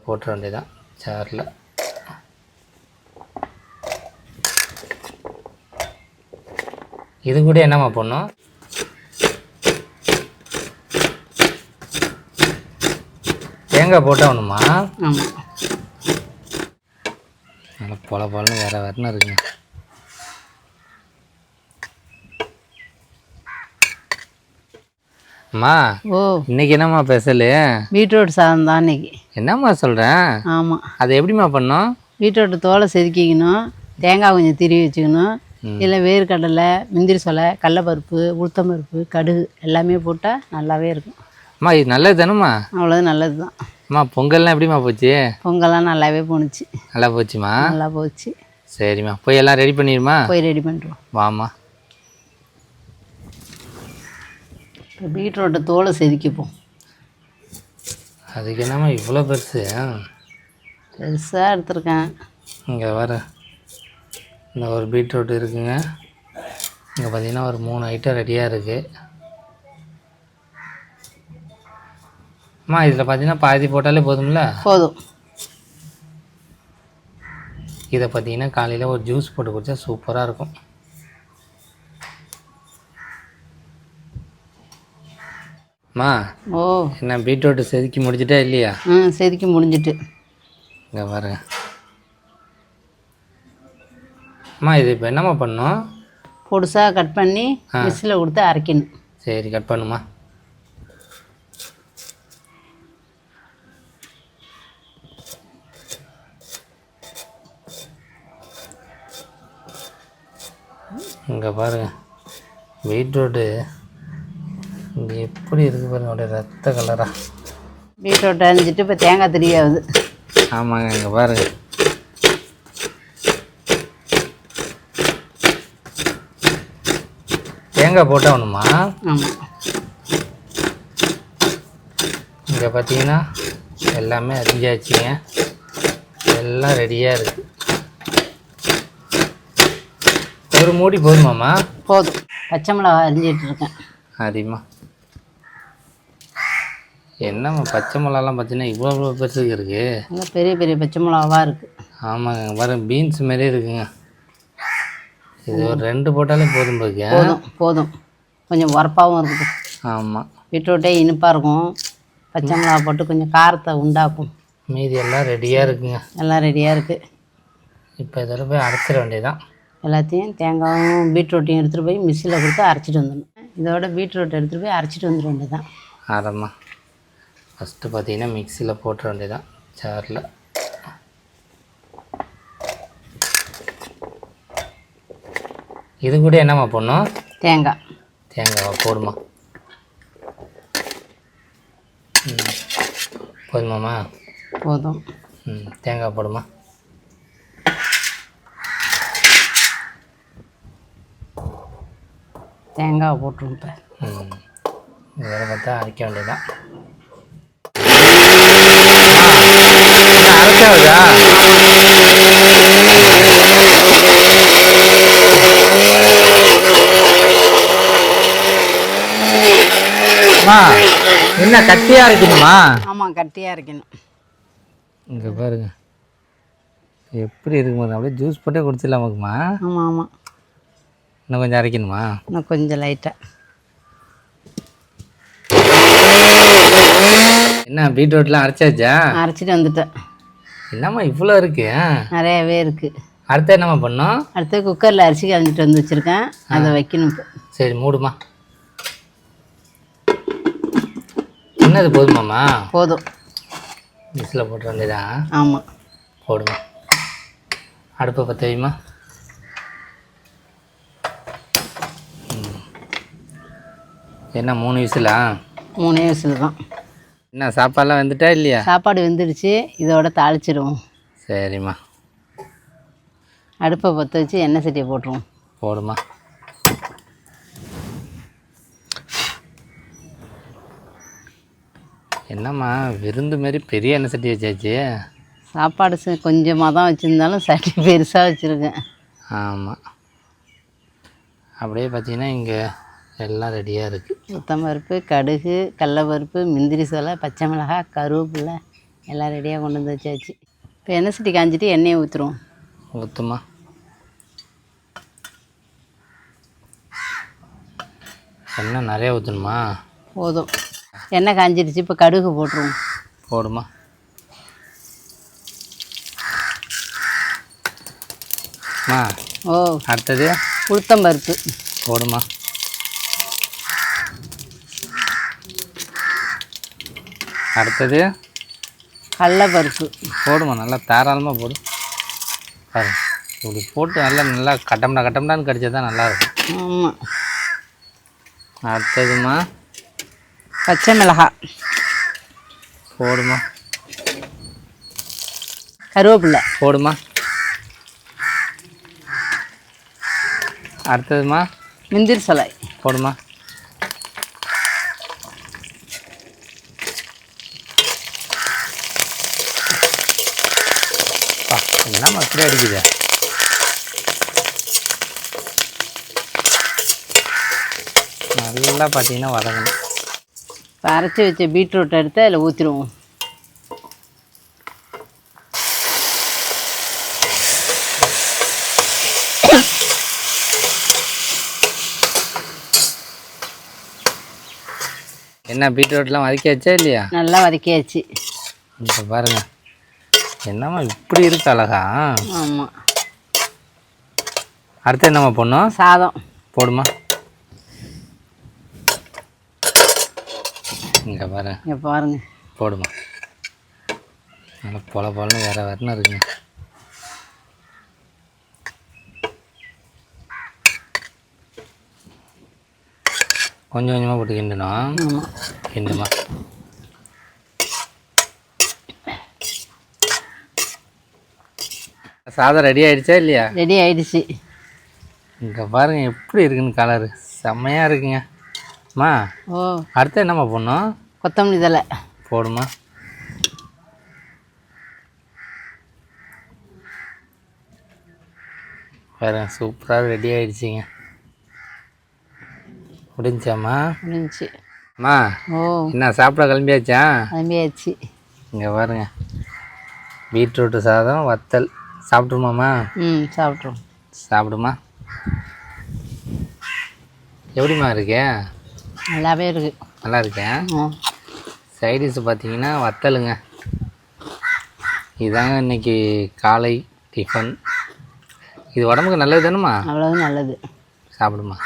போட்டுற வேண்டியதான் சாரில். இது கூட என்னம்மா பண்ணும்? தேங்காய் போட்டால் ஒன்றுமா? ஆமாம். நல்லா பொல பொலன்னு வேறு வேறுனு இருக்குங்க. அம்மா ஓ, இன்னைக்கு என்னம்மா ஸ்பெஷலு? பீட்ரூட் சாதம் தான் இன்னைக்கு. என்னம்மா சொல்கிறேன்? ஆமாம். அது எப்படிம்மா பண்ணோம்? பீட்ரூட்டு தோலை செதுக்கிக்கணும், தேங்காய் கொஞ்சம் திருவி வச்சுக்கணும், இல்லை வேர்க்கடலை, முந்திரி சோலை, கடலப்பருப்பு, உளுத்தம்பருப்பு, கடுகு எல்லாமே போட்டால் நல்லாவே இருக்கும். அம்மா இது நல்லது தானம்மா? அவ்வளோ நல்லது தான். அம்மா பொங்கல்லாம் எப்படிம்மா போச்சு? பொங்கல்லாம் நல்லாவே போணுச்சு. நல்லா போச்சுமா? நல்லா போச்சு. சரிம்மா, போய் எல்லாம் ரெடி பண்ணிடுமா? போய் ரெடி பண்ணுறோம். வாம்மா. இப்போ பீட்ரூட்டை தோலை செதுக்கிப்போம். அதுக்கு என்னம்மா இவ்வளோ பெருசு? பெருசாக எடுத்துருக்கேன். இங்கே வர இந்த ஒரு பீட்ரூட் இருக்குங்க. இங்கே பார்த்தீங்கன்னா ஒரு 3 ஐட்டம் ரெடியாக இருக்குது. அம்மா இதில் பார்த்தீங்கன்னா பாதி போட்டாலே போதும்ல? போதும். இதை பார்த்தீங்கன்னா காலையில் ஒரு ஜூஸ் போட்டு குடித்தா சூப்பராக இருக்கும். அம்மா ஓ, என்ன பீட்ரூட்டு செதுக்கி முடிச்சிட்டா இல்லையா? செதுக்கி முடிஞ்சிட்டு. இங்கே பாருங்க. அம்மா இது இப்போ என்னம்மா பண்ணணும்? பொடுசாக கட் பண்ணி மிக்ஸியில் கொடுத்து அரைக்கணும். சரி, கட் பண்ணுமா. இங்கே பாருங்க பீட்ரூட்டு இங்கே எப்படி இருக்குது பாருங்க, அப்படியே ரத்த கலரா. பீட்ரூட் அரிஞ்சிட்டு இப்போ தேங்காய் தெரியாது. ஆமாங்க, இங்கே பாருங்க. தேங்காய் போட்டால் ஒன்றுமா? ஆமாம். இங்கே பார்த்தீங்கன்னா எல்லாமே அரிஞ்சாச்சுங்க, எல்லாம் ரெடியாக இருக்குது. ஒரு மூடி போதுமாம்மா? போதும். பச்சை மிளகா அரிஞ்சிட்டு இருக்கேன். அதிகமாக என்னம்மா பச்சை மிளகாலாம் பார்த்தீங்கன்னா இவ்வளோ பெருசுக்கு இருக்குது. நல்லா பெரிய பெரிய பச்சை மிளகாவாக இருக்குது. ஆமாங்க, பாருங்க பீன்ஸ் மாரியே இருக்குங்க. இது ஒரு 2 போட்டாலே போதும் போதுங்க. போதும் போதும். கொஞ்சம் உரப்பாகவும் இருக்குது. ஆமாம், பீட்ரூட்டே இனிப்பாக இருக்கும். பச்சை மிளகா போட்டு கொஞ்சம் காரத்தை உண்டாக்கும். மீதி எல்லாம் ரெடியாக இருக்குங்க. எல்லாம் ரெடியாக இருக்குது. இப்போ இதில் போய் அரைச்சிட வேண்டியதான். எல்லாத்தையும் தேங்காயும் பீட்ரூட்டையும் எடுத்துகிட்டு போய் மிக்ஸியில் கொடுத்து அரைச்சிட்டு வந்துடணும். இதோட பீட்ரூட் எடுத்துகிட்டு போய் அரைச்சிட்டு வந்துட வேண்டியதான். ஆரம்மா ஃபஸ்ட்டு பார்த்தீங்கன்னா மிக்சியில் போட்டுற வேண்டியதான் சாரில். இது கூட என்னம்மா பண்ணும்? தேங்காய். தேங்காவை போடுமா. போதுமாம்மா? போதும். தேங்காய் போடுமா. தேங்காய் போட்டுருப்பேன். இதில் பார்த்தா அரைக்க வேண்டியதான். என்ன கட்டியாக அரைக்கணுமா? ஆமாம், கட்டியாக அரைக்கணும். இங்கே பாருங்க எப்படி இருக்குமா, அப்படியே ஜூஸ் போட்டே குடிச்சிடலாமாக்குமா? ஆமாம் ஆமாம். இன்னும் கொஞ்சம் அரைக்கணுமா? இன்னும் கொஞ்சம் லைட்டாக. என்ன பீட்ரூட்லாம் அரைச்சாச்சா? அரைச்சிட்டு வந்துட்டேன். என்னம்மா இவ்வளோ இருக்கு? நிறையவே இருக்குது. அடுத்து என்னம்மா பண்ணோம்? அடுத்து குக்கரில் அரிசி கலந்துட்டு வந்து வச்சுருக்கேன், அதை வைக்கணும் இப்போ. சரி மூடுமா. என்னது போதுமாம்மா? போதும். மிக்ஸில் போட்டுற வேண்டியதான். ஆமாம். போடுமா. அடுப்பை பற்ற வைமா. என்ன 3 விசிலா? 3 விசில் தான். என்ன சாப்பாடெலாம் வெந்துட்டா இல்லையா? சாப்பாடு வெந்துடுச்சு. இதோட தாளிச்சிடுவோம். சரிம்மா. அடுப்பை பற்ற வச்சு எண்ணெய் சட்டியை போட்டுருவோம். போடுமா. என்னம்மா விருந்து மாரி பெரிய எண்ணெய் சட்டி வச்சாச்சு. சாப்பாடு கொஞ்சமாக தான் வச்சுருந்தாலும் சட்டி பெருசாக வச்சுருக்கேன். ஆமாம், அப்படியே பார்த்தீங்கன்னா இங்கே எல்லாம் ரெடியாக இருக்குது. உளுத்தம்பருப்பு, கடுகு, கடலப்பருப்பு, முந்திரி சோலை, பச்சை மிளகாய், கருவேப்பிலை, எல்லாம் ரெடியாக கொண்டு வந்து வச்சாச்சு. இப்போ எண்ணெய் சட்டி காஞ்சிட்டு எண்ணெயை ஊற்றுருவோம். ஊற்றுமா. எண்ணெய் நிறைய ஊற்றணுமா? போதும். எண்ணெய் காஞ்சிடுச்சு. இப்போ கடுகு போட்டுருவோம். போடுமா. ஓ, அடுத்தது உளுத்தம்பருப்பு போடுமா. அடுத்தது கடலைப்பருப்பு போடுமா. நல்லா தாராளமாக போடு. பாரு, இப்படி போட்டு நல்லா கட்டம்டான்னு கடிச்சா தான் நல்லாயிருக்கும். ஆமாம். அடுத்ததுமா பச்சை மிளகாய் போடுமா. கருவேப்பிலை போடுமா. அடுத்ததுமா முந்திரி சோலை போடுமா. என்ன மக்கள் அடிக்குது. நல்லா பார்த்தீங்கன்னா வதங்கணும். இப்போ அரைச்சி வச்ச பீட்ரூட் எடுத்து அதில் ஊற்றிடுவோம். என்ன பீட்ரூட்லாம் வதக்கியாச்சா இல்லையா? நல்லா வதக்கியாச்சு. இப்போ பாருங்க, என்னம்மா இப்படி இருக்கு அழகா. ஆமாம். அடுத்து என்னம்மா போடணும்? சாதம் போடுமா. இங்கே பாருங்க. இங்கே பாருங்க. போடுமா. நல்லா பொலன்னு வேறு இருக்குங்க. கொஞ்சம் கொஞ்சமாக போட்டு கிண்டணும். கிண்டுமா. சாதம் ரெடி ஆகிடுச்சா இல்லையா? ரெடி ஆகிடுச்சு. இங்கே பாருங்கள் எப்படி இருக்குன்னு கலரு செம்மையாக இருக்குங்க. அம்மா, ஓ, அடுத்து என்னம்மா போடணும்? கொத்தமல்லி தழை போடுமா. பாருங்க, சூப்பராக ரெடி ஆகிடுச்சிங்க. முடிஞ்சாம்மா? முடிஞ்சிச்சு. அம்மா, ஓ, என்ன சாப்பிட கிளம்பியாச்சா? கிளம்பியாச்சு. இங்கே பாருங்க, பீட்ரூட்டு சாதம் வத்தல். சாப்பிட்ருமாம்மா? சாப்பிட்ருவோம். சாப்பிடுமா. எப்படிம்மா இருக்கே? நல்லாவே இருக்கு. நல்லா இருக்கேன். சைடிஷ் பார்த்தீங்கன்னா வத்தலுங்க. இதுதாங்க இன்றைக்கி காலை டிஃபன். இது உடம்புக்கு நல்லது தானேம்மா? அவ்வளவு நல்லது. சாப்பிடுமா.